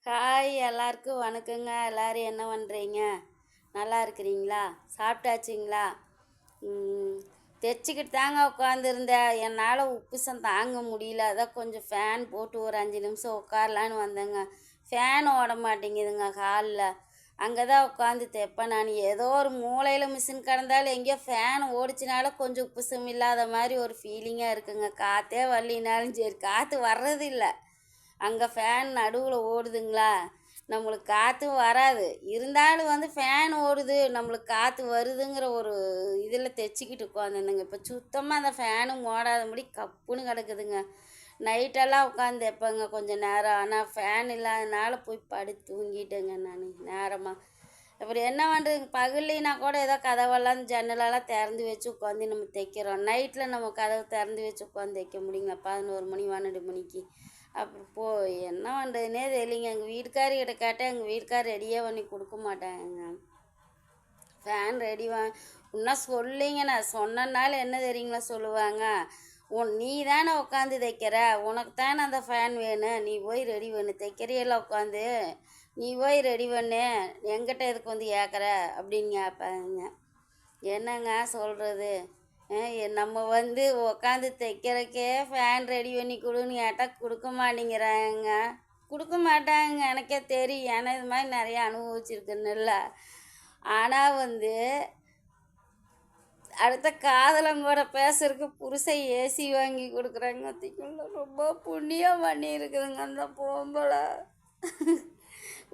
Hi, எல்லாருக்கும் வணக்கங்க. எல்லோரும் என்ன பண்ணுறீங்க? நல்லா இருக்கிறீங்களா? சாப்பிட்டாச்சுங்களா? தைச்சிக்கிட்டு தாங்க உட்காந்துருந்தேன். என்னால் உப்புசம் தாங்க முடியல. அதான் கொஞ்சம் ஃபேன் போட்டு ஒரு 5 நிமிஷம் உட்காரலான்னு வந்தேங்க. ஃபேன் ஓட மாட்டேங்குதுங்க ஹாலில். அங்கே தான் உட்காந்து தைப்பேன் நான். ஏதோ ஒரு மூலையில் மிஷின் கிடந்தாலும் எங்கேயோ ஃபேன் ஓடிச்சினாலும் கொஞ்சம் உப்புசம் இல்லாத மாதிரி ஒரு ஃபீலிங்காக இருக்குங்க. காற்றே வரலினாலும் சரி, காற்று வர்றதில்லை. அங்கே ஃபேன் நடுவில் ஓடுதுங்களா, நம்மளுக்கு காற்று வராது. இருந்தாலும் ஃபேன் ஓடுது, நம்மளுக்கு காற்று வருதுங்கிற ஒரு இதில் தைச்சிக்கிட்டு உட்காந்துருந்துங்க. இப்போ சுத்தமாக அந்த ஃபேனும் ஓடாதபடி கப்புன்னு கிடக்குதுங்க. நைட்டெல்லாம் உட்காந்து தைப்பேங்க கொஞ்சம் நேரம். ஆனால் ஃபேன் இல்லாதனால போய் படுத்து தூங்கிட்டேங்க நான் நேரமாக. அப்புறம் என்ன பண்ணுறதுங்க, பகல்லினா கூட ஏதோ கதவெல்லாம் ஜன்னலெல்லாம் திறந்து வச்சு உட்காந்து நம்ம தைக்கிறோம். நைட்டில் நம்ம கதவை திறந்து வச்சு உட்காந்து தைக்க முடியுங்களா 11 மணி 12 மணிக்கு? அப்புறம் என்ன பண்ணுறதுனே தெரியலிங்க. எங்கள் வீட்டுக்காரிக்கிட்ட கேட்டால் எங்கள் வீட்டுக்கார் ரெடியே பண்ணி கொடுக்க மாட்டாங்க. ஃபேன் ரெடி இன்னும் சொல்லிங்க, நான் சொன்னனால என்ன தெரியுங்களா சொல்லுவாங்க, நீ தானே உட்காந்து தைக்கிற, உனக்கு தானே அந்த ஃபேன் வேணும், நீ போய் ரெடி பண்ணு, தைக்கிறையெல்லாம் உட்காந்து நீ போய் ரெடி பண்ணு, எங்கிட்ட எதுக்கு கேட்குற அப்படின்னு கேட்பாங்க. என்னங்க சொல்கிறது? நம்ம உக்காந்து தைக்கிறக்கே ஃபேன் ரெடி பண்ணி கொடுன்னு கேட்டால் கொடுக்க மாட்டேங்கிறாங்க. கொடுக்க மாட்டாங்க, எனக்கே தெரியும். ஏன்னா இது மாதிரி நிறைய அனுபவிச்சிருக்குன்னுல்ல. ஆனால் அடுத்த காதலங்கூட பேசுறதுக்கு புருஷன் ஏசி வாங்கி கொடுக்குறாங்க. திக்குள்ள ரொம்ப புண்ணியம் பண்ணியிருக்குதுங்க அந்த பொம்பளை.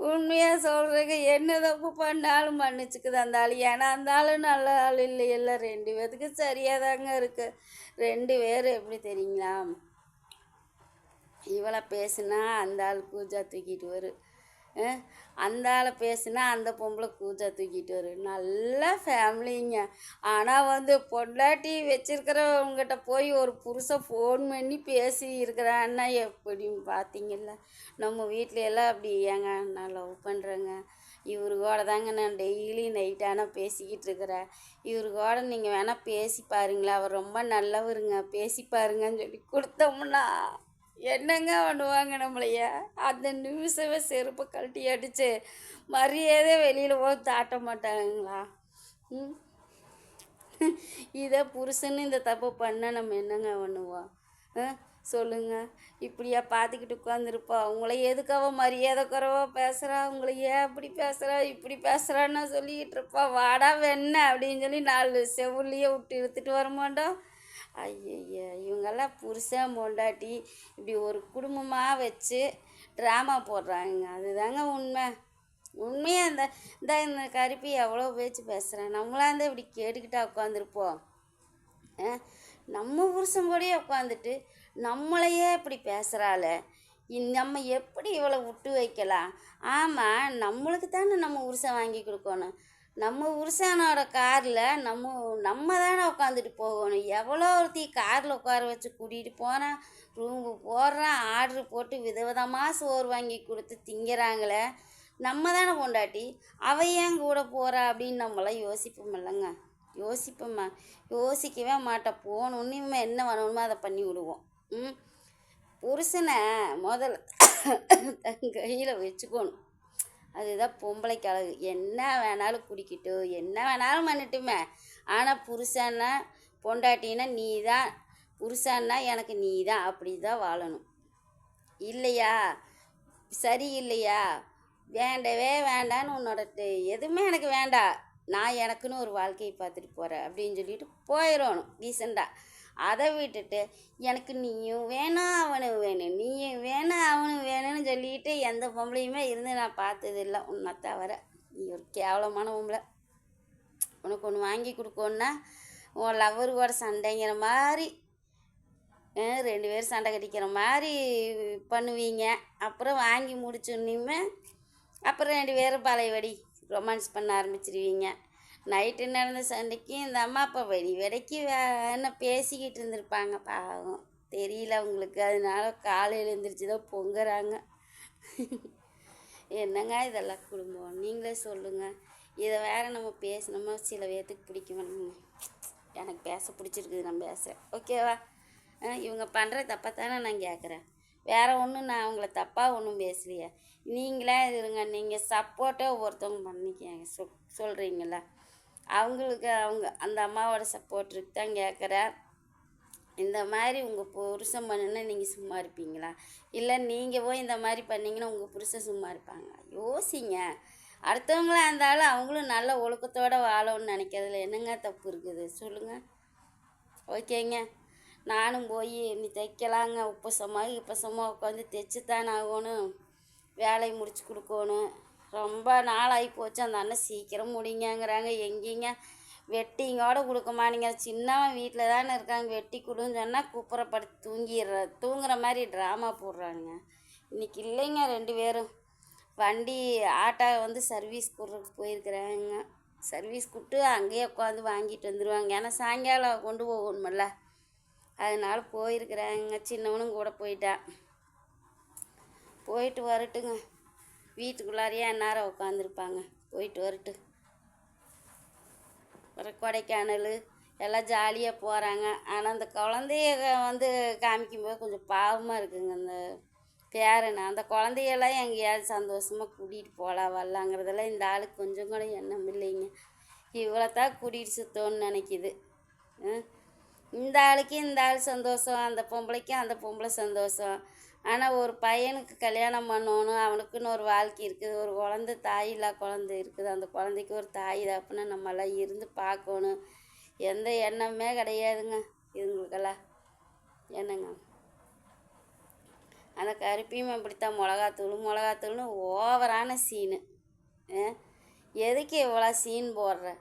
உண்மையாக சொல்கிறேங்க, என்ன தப்பு பண்ணாலும் மன்னிச்சுக்குது அந்த ஆள். ஏன்னா அந்த ஆள் நல்ல ஆள் இல்லையில்ல. 2 பேர்த்துக்கு சரியாக தாங்க இருக்குது. 2 பேர் எப்படி தெரியுங்களா, இவளை பேசுனா அந்த ஆள் கூஜா தூக்கிட்டு வரும், அந்த ஆளை பேசுனா அந்த பொம்பளை கூஜா தூக்கிட்டு வரும். நல்ல ஃபேமிலிங்க. ஆனால் பொண்டாட்டி வச்சிருக்கிறவங்ககிட்ட போய் ஒரு புருஷன் ஃபோன் பண்ணி பேசி இருக்கிறான்னா எப்படின்னு பார்த்தீங்கல்ல. நம்ம வீட்டில எல்லாம் அப்படி ஏங்க, நான் லவ் பண்ணுறேங்க, இவரு கூட தாங்க நான் டெய்லி நைட்டானால் பேசிக்கிட்டு இருக்கிறேன், இவரு கூட நீங்கள் வேணால் பேசி பாருங்களா, அவர் ரொம்ப நல்லவருங்க, பேசி பாருங்கன்னு சொல்லி கொடுத்தோம்னா என்னங்க பண்ணுவாங்க நம்மளைய? அந்த நிமிஷமே செருப்பை கழட்டி அடித்து மரியாதை வெளியில் போய் தாட்ட மாட்டாங்களா? இதை புருஷன்னு இந்த தப்பு பண்ண நம்ம என்னங்க பண்ணுவோம்? சொல்லுங்கள். இப்படியா பார்த்துக்கிட்டு உட்காந்துருப்பா? உங்களை எதுக்காக மரியாதை குறைவா பேசுகிறா, உங்களை ஏன் அப்படி பேசுகிறா இப்படி பேசுகிறான்னு சொல்லிக்கிட்டு இருப்பா. வாடா வெண்ண அப்படின்னு சொல்லி 4 செவுள்லையே விட்டு இழுத்துட்டு வர மாட்டோம். ஐயய்ய, இவங்கெல்லாம் புருஷன் பொண்டாட்டி இப்படி ஒரு குடும்பமாக வச்சு ட்ராமா போடுறாங்க. அதுதாங்க உண்மை. உண்மையாக இந்த கருப்பி எவ்வளோ பேச்சு பேசுகிறேன். நம்மளாம் இப்படி கேட்டுக்கிட்டா உட்காந்துருப்போம்? நம்ம புருஷன் கூடயே உட்காந்துட்டு நம்மளையே இப்படி பேசுகிறாள, நம்ம எப்படி இவளை விட்டு வைக்கலாம்? ஆமாம், நம்மளுக்கு தானே நம்ம புருஷன் வாங்கி கொடுக்கணும். நம்ம புருஷனோட காரில் நம்ம தானே உட்காந்துட்டு போகணும். எவ்வளோ ஒருத்தி காரில் உட்கார வச்சு கூட்டிகிட்டு போகிறான், ரூம்பு போடுறான், ஆர்டரு போட்டு விதவிதமாக சோறு வாங்கி கொடுத்து திங்கிறாங்களே. நம்ம தானே பொண்டாட்டி, அவ ஏன் கூட போகிறா அப்படின்னு நம்மளாம் யோசிப்போமில்லங்க. யோசிப்போம்மா? யோசிக்கவே மாட்டோம். போகணுன்னு என்ன பண்ணணுமோ அதை பண்ணி விடுவோம். புருஷனை முதல்ல தன் கையில் வச்சுக்கணும். அதுதான் பொம்பளைக்கு அழகு. என்ன வேணாலும் குடிக்கட்டும், என்ன வேணாலும் பண்ணட்டுமே. ஆனால் புருஷன்னா பொண்டாட்டின்னா நீ தான், புருஷன்னா எனக்கு நீ தான், அப்படி தான் வாழணும். இல்லையா, சரி இல்லையா, வேண்டவே வேண்டான்னு உன்னோட எதுவுமே எனக்கு வேண்டாம், நான் எனக்குன்னு ஒரு வாழ்க்கையை பார்த்துட்டு போகிறேன் அப்படின்னு சொல்லிட்டு போயிடணும் டீசெண்டாக. அதை விட்டுட்டு எனக்கு நீயும் வேணும் அவனும் வேணும், நீயும் வேணும் அவனும் வேணும்னு சொல்லிட்டு எந்த பொம்பளையுமே இருந்து நான் பார்த்ததில்லை உன்னை தவிர. நீ ஒரு கேவலமான பொம்பளை. உனக்கு ஒன்று வாங்கி கொடுக்கணுன்னா உன் லவ்வரு கூட சண்டைங்கிற மாதிரி 2 பேர் சண்டை கட்டிக்கிற மாதிரி பண்ணுவீங்க. அப்புறம் வாங்கி முடிச்சோன்னுமே அப்புறம் 2 பேரும் பழையபடி ரொமான்ஸ் பண்ண ஆரம்பிச்சிருவீங்க. நைட்டு நடந்த சண்டைக்கு இந்த அம்மா அப்பா வெடிக்கு வேணா பேசிக்கிட்டு இருந்திருப்பாங்க. பாவம் தெரியல அவங்களுக்கு. அதனால காலையில் எழுந்திரிச்சு தான் பொங்குறாங்க. என்னங்க இதெல்லாம் குடும்பம்? நீங்களே சொல்லுங்கள். இதை வேறு நம்ம பேசணுமா? சில பேர்த்துக்கு பிடிக்க வேணுங்க. எனக்கு பேச பிடிச்சிருக்குது, நான் பேசுகிறேன், ஓகேவா? இவங்க பண்ணுற தப்பத்தானே நான் கேட்குறேன். வேறு ஒன்றும் நான் அவங்கள தப்பாக ஒன்றும் பேசலையே. நீங்களே இருங்க, நீங்கள் சப்போர்ட்டாக ஒருத்தவங்க பண்ணிக்கங்க சொல்கிறீங்களா? அவங்களுக்கு அந்த அம்மாவோட சப்போர்ட் இருக்கு தான் கேட்குறேன். இந்த மாதிரி உங்கள் புருஷன் பண்ணுன்னா நீங்கள் சும்மா இருப்பீங்களா? இல்லை நீங்கள் போய் இந்த மாதிரி பண்ணிங்கன்னா உங்கள் புருஷன் சும்மா இருப்பாங்க? யோசிங்க. அடுத்தவங்களாக இருந்தாலும் அவங்களும் நல்ல ஒழுக்கத்தோடு வாழணும்னு நினைக்கிறதுல என்னங்க தப்பு இருக்குது சொல்லுங்கள்? ஓகேங்க, நானும் போய் நீ தைக்கலாங்க, உப்பசமாக உட்காந்து தைச்சித்தானே ஆகணும், வேலையை முடிச்சு கொடுக்கணும். ரொம்ப நாளாகி போச்சு. அந்த அண்ணன் சீக்கிரம் முடிங்கங்கிறாங்க. எங்கேங்க வெட்டிங்கோட கொடுக்க மாட்டேங்க. சின்னவன் வீட்டில் தானே இருக்காங்க, வெட்டி கொடுன்னு சொன்னால் கூப்பிட்றப்படுத்தி தூங்குற மாதிரி ட்ராமா போடுறானுங்க. இன்றைக்கி இல்லைங்க, 2 பேரும் வண்டி ஆட்டோ வந்து சர்வீஸ் கொடுறதுக்கு போயிருக்கிறாங்க. சர்வீஸ் கொடுத்து அங்கேயே உட்காந்து வாங்கிட்டு வந்துடுவாங்க. ஏன்னா சாயங்காலம் கொண்டு போகணுமில்ல, அதனால் போயிருக்கிறாங்க. சின்னவனும் கூட போயிட்டான். போயிட்டு வரட்டுங்க. வீட்டுக்குள்ளாரையே எந்நேரம் உட்காந்துருப்பாங்க. போயிட்டு வரட்டு. கொடைக்கானல் எல்லாம் ஜாலியாக போகிறாங்க. ஆனால் அந்த குழந்தைய வந்து காமிக்கும்போது கொஞ்சம் பாவமாக இருக்குங்க. அந்த பேரனை அந்த குழந்தையெல்லாம் எங்கேயாவது சந்தோஷமாக கூட்டிகிட்டு போகலாம் வரலாங்கிறதெல்லாம் இந்த ஆளுக்கு கொஞ்சம் கூட எண்ணம் இல்லைங்க. இவ்வளோ தான் கூட்டிகிட்டு சுத்தோன்னு நினைக்கிது. இந்த ஆளுக்கு இந்த ஆள் சந்தோஷம், அந்த பொம்பளைக்கும் அந்த பொம்பளை சந்தோஷம். ஆனால் ஒரு பையனுக்கு கல்யாணம் பண்ணணும், அவனுக்குன்னு ஒரு வாழ்க்கை இருக்குது, ஒரு குழந்தை தாயில்லா குழந்தை இருக்குது, அந்த குழந்தைக்கு ஒரு தாய் தப்புன்னு நம்மளாம் இருந்து பார்க்கணும். எந்த எண்ணமே கிடையாதுங்க இவங்களுக்கெல்லாம். என்னங்க அந்த கருப்பியும் இப்படித்தான் மிளகாத்தூள்னு ஓவரான சீனு. எதுக்கு இவ்வளோ சீன் போடுற?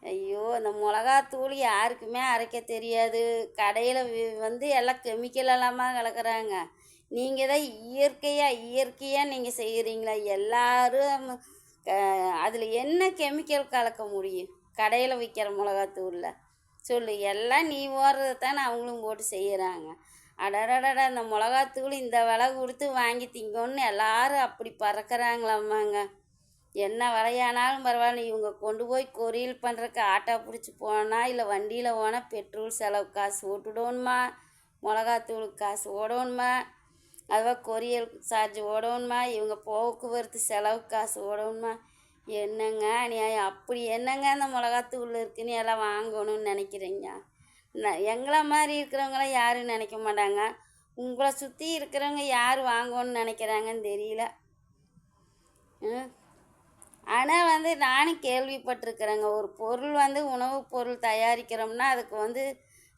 ஐயோ, அந்த மிளகாத்தூள் யாருக்குமே அரைக்க தெரியாது. கடையில் வந்து எல்லாம் கெமிக்கல் எல்லாமா கலக்கிறாங்க. நீங்கள் தான் இயற்கையாக நீங்கள் செய்கிறீங்களா? எல்லோரும் அதில் என்ன கெமிக்கல் கலக்க முடியும் கடையில் விற்கிற மிளகாத்தூளில்? சொல்லு. எல்லாம் நீ ஓடுறதை தானே அவங்களும் போட்டு செய்கிறாங்க. அடடடட, இந்த மிளகாத்தூள் இந்த விலை கொடுத்து வாங்கி திங்கன்னு எல்லாரும் அப்படி பறக்கிறாங்களாம்மாங்க. என்ன விலையானாலும் பரவாயில்ல, இவங்க கொண்டு போய் கொரியல் பண்ணுறக்கு ஆட்டோ பிடிச்சி போனால் இல்லை வண்டியில் போனால் பெட்ரோல் செலவு காசு ஓட்டுடணுமா, மிளகாத்தூளுக்கு காசு ஓடணுமா, அதுவாக கொரியல் சார்ஜ் ஓடணுமா, இவங்க போக்குவரத்து செலவு காசு ஓடணுமா? என்னங்க அநியாயம். அப்படி என்னங்க அந்த மிளகாத்தூள் இருக்குன்னு எல்லாம் வாங்கணும்னு நினைக்கிறீங்க? எங்களை மாதிரி இருக்கிறவங்களாம் யாரும் நினைக்க மாட்டாங்க. உங்களை சுற்றி இருக்கிறவங்க யார் வாங்கணும்னு நினைக்கிறாங்கன்னு தெரியல. ஆனால் வந்து நானும் கேள்விப்பட்டிருக்கிறேங்க, ஒரு பொருள் வந்து உணவுப் பொருள் தயாரிக்கிறோம்னா அதுக்கு வந்து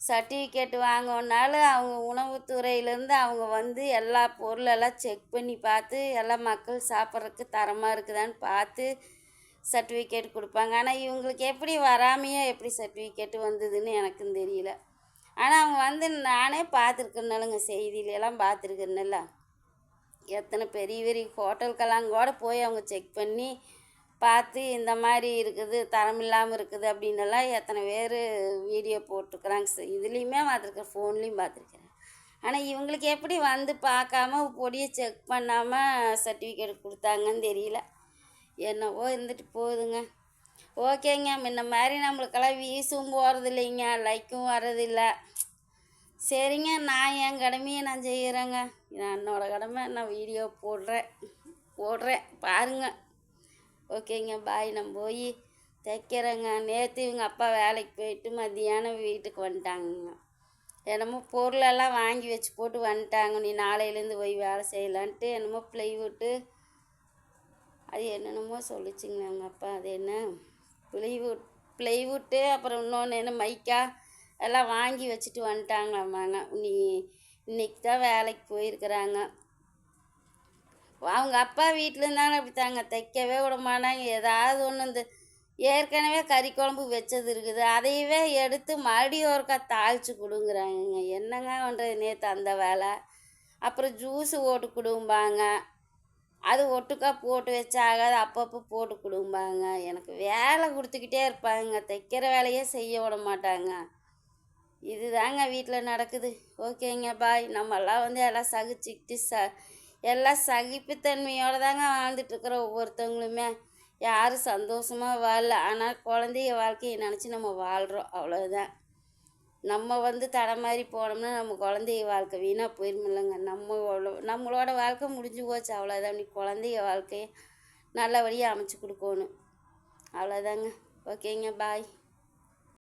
சர்டிஃபிகேட் வாங்கணுன்னாலும் அவங்க உணவுத்துறையிலேருந்து அவங்க வந்து எல்லா பொருளெல்லாம் செக் பண்ணி பார்த்து எல்லாம் மக்கள் சாப்பிட்றதுக்கு தரமாக இருக்குதான்னு பார்த்து சர்டிஃபிகேட் கொடுப்பாங்க. ஆனால் இவங்களுக்கு எப்படி வராமையே எப்படி சர்டிஃபிகேட்டு வந்ததுன்னு எனக்கும் தெரியல. ஆனால் அவங்க வந்து நானே பார்த்துருக்கேன்னாலுங்க, செய்தியிலெல்லாம் பார்த்துருக்கேன்ல, எத்தனை பெரிய பெரிய ஹோட்டலுக்கெல்லாம் கூட போய் அவங்க செக் பண்ணி பார்த்து இந்த மாதிரி இருக்குது, தரம் இல்லாமல் இருக்குது அப்படின்னெல்லாம் எத்தனை பேர் வீடியோ போட்டிருக்குறாங்க. இதுலேயுமே பார்த்துருக்கேன், ஃபோன்லேயும் பார்த்துருக்கேன். ஆனால் இவங்களுக்கு எப்படி வந்து பார்க்காம பொடியை செக் பண்ணாமல் சர்டிஃபிகேட் கொடுத்தாங்கன்னு தெரியல. என்னவோ இருந்துட்டு போகுதுங்க. ஓகேங்க, முன்ன மாதிரி நம்மளுக்கெல்லாம் வீசும் போகிறது இல்லைங்க, லைக்கும் வர்றதில்லை. சரிங்க, நான் என் கடமையை நான் செய்கிறேங்க. என்னோடய கடமை, நான் வீடியோ போடுறேன் பாருங்கள். ஓகேங்க, பாய். நான் போய் தைக்கிறேங்க. நேற்று இவங்க அப்பா வேலைக்கு போயிட்டு மத்தியானம் வீட்டுக்கு வந்துட்டாங்கங்க. என்னமோ பொருளெல்லாம் வாங்கி வச்சு போட்டு வந்துட்டாங்க. நீ நாளையிலேருந்து போய் வேலை செய்யலான்ட்டு என்னமோ ப்ளைவுட்டு அது என்னென்னமோ சொல்லிச்சுங்க அவங்க அப்பா. அது என்ன ப்ளைவுட்டு அப்புறம் இன்னொன்று என்ன மைக்கா எல்லாம் வாங்கி வச்சுட்டு வந்துட்டாங்களாம்மாங்க. இன்னைக்கு தான் வேலைக்கு போயிருக்கிறாங்க. அவங்க அப்பா வீட்டில் இருந்தாலும் அப்படித்தாங்க, தைக்கவே விட மாட்டாங்க. ஏதாவது ஒன்று இந்த ஏற்கனவே கறி குழம்பு வச்சது இருக்குது, அதையவே எடுத்து மறுபடியும் ஒருக்கா தாளித்து கொடுங்குறாங்க. என்னங்க பண்ணுறது? நேற்று அந்த வேலை. அப்புறம் ஜூஸு ஓட்டு கொடும்பாங்க, அது ஒட்டுக்கா போட்டு வச்சாகாது, அப்பப்போ போட்டு கொடும்பாங்க. எனக்கு வேலை கொடுத்துக்கிட்டே இருப்பாங்க, தைக்கிற வேலையே செய்ய விட மாட்டாங்க. இதுதாங்க வீட்டில் நடக்குது. ஓகேங்க, பாய். நம்மெல்லாம் வந்து எல்லாம் சகிச்சுக்கிட்டு எல்லாம் சகிப்புத்தன்மையோடு தாங்க வாழ்ந்துட்டுருக்குறோம் ஒவ்வொருத்தவங்களுமே. யாரும் சந்தோஷமாக வாழல, ஆனால் குழந்தைய வாழ்க்கையை நினச்சி நம்ம வாழ்கிறோம், அவ்வளோதான். நம்ம வந்து தடை மாதிரி போனோம்னா நம்ம குழந்தைய வாழ்க்கை வீணாக போயிருமில்லங்க. நம்மளோட வாழ்க்கை முடிஞ்சு போச்சு, அவ்வளோதான். நீ குழந்தைய வாழ்க்கையை நல்லபடியாக அமைச்சு கொடுக்கணும், அவ்வளோதாங்க. ஓகேங்க, பாய்.